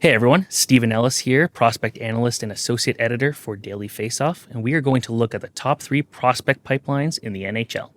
Hey everyone, Stephen Ellis here, prospect analyst and associate editor for Daily Faceoff, and we are going to look at the top 3 prospect pipelines in the NHL.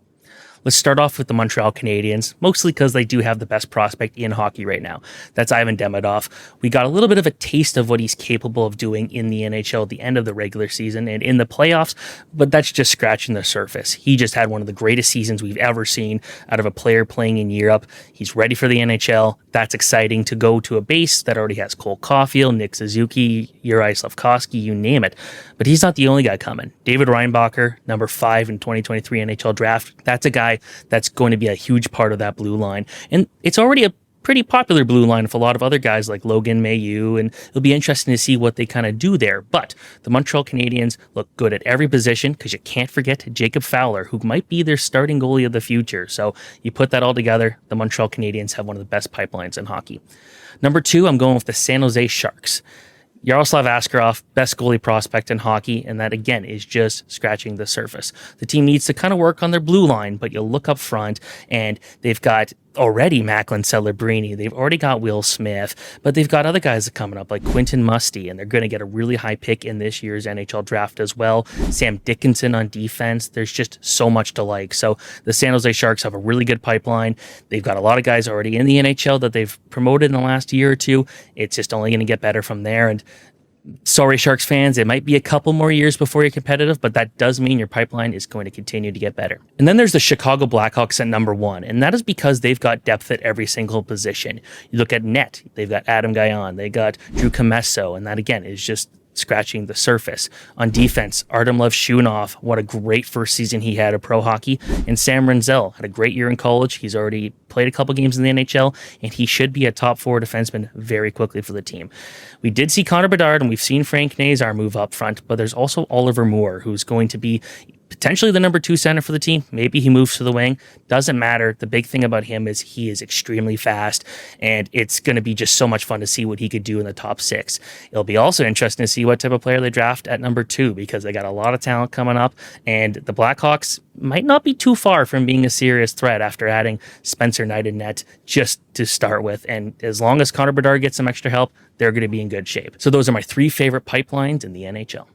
Let's start off with the Montreal Canadiens, mostly because they do have the best prospect in hockey right now. That's Ivan Demidov. We got a little bit of a taste of what he's capable of doing in the NHL at the end of the regular season and in the playoffs, but that's just scratching the surface. He just had one of the greatest seasons we've ever seen out of a player playing in Europe. He's ready for the NHL. That's exciting to go to a base that already has Cole Caulfield, Nick Suzuki, Juraj Slafkovsky, you name it. But he's not the only guy coming. David Reinbacher, number 5 in 2023 NHL Draft. That's a guy that's going to be a huge part of that blue line. And it's already a pretty popular blue line with a lot of other guys like Logan Mailloux, and it'll be interesting to see what they kind of do there. But the Montreal Canadiens look good at every position because you can't forget Jacob Fowler, who might be their starting goalie of the future. So you put that all together, the Montreal Canadiens have one of the best pipelines in hockey. Number 2, I'm going with the San Jose Sharks. Yaroslav Askarov, best goalie prospect in hockey, and that again is just scratching the surface. The team needs to kind of work on their blue line, but you look up front and they've got already Macklin Celebrini, they've already got Will Smith, but they've got other guys coming up like Quentin Musty, and they're going to get a really high pick in this year's NHL draft as well. Sam Dickinson on defense, there's just so much to like. So the San Jose Sharks have a really good pipeline. They've got a lot of guys already in the NHL that they've promoted in the last year or two. It's just only going to get better from there. And sorry, Sharks fans, it might be a couple more years before you're competitive, but that does mean your pipeline is going to continue to get better. And then there's the Chicago Blackhawks at number 1, and that is because they've got depth at every single position. You look at net, they've got Adam Gajan, they got Drew Commesso, and that again is just scratching the surface. On defense, Artem Levshunov, what a great first season he had of pro hockey, and Sam Renzel had a great year in college. He's already played a couple games in the NHL, and he should be a top 4 defenseman very quickly for the team. We did see Connor Bedard, and we've seen Frank Nazar move up front, but there's also Oliver Moore, who's going to be potentially the number 2 center for the team. Maybe he moves to the wing. Doesn't matter. The big thing about him is he is extremely fast, and it's going to be just so much fun to see what he could do in the top 6. It'll be also interesting to see what type of player they draft at number 2, because they got a lot of talent coming up, and the Blackhawks might not be too far from being a serious threat after adding Spencer Knight in net just to start with. And as long as Connor Bedard gets some extra help, they're going to be in good shape. So those are my 3 favorite pipelines in the NHL.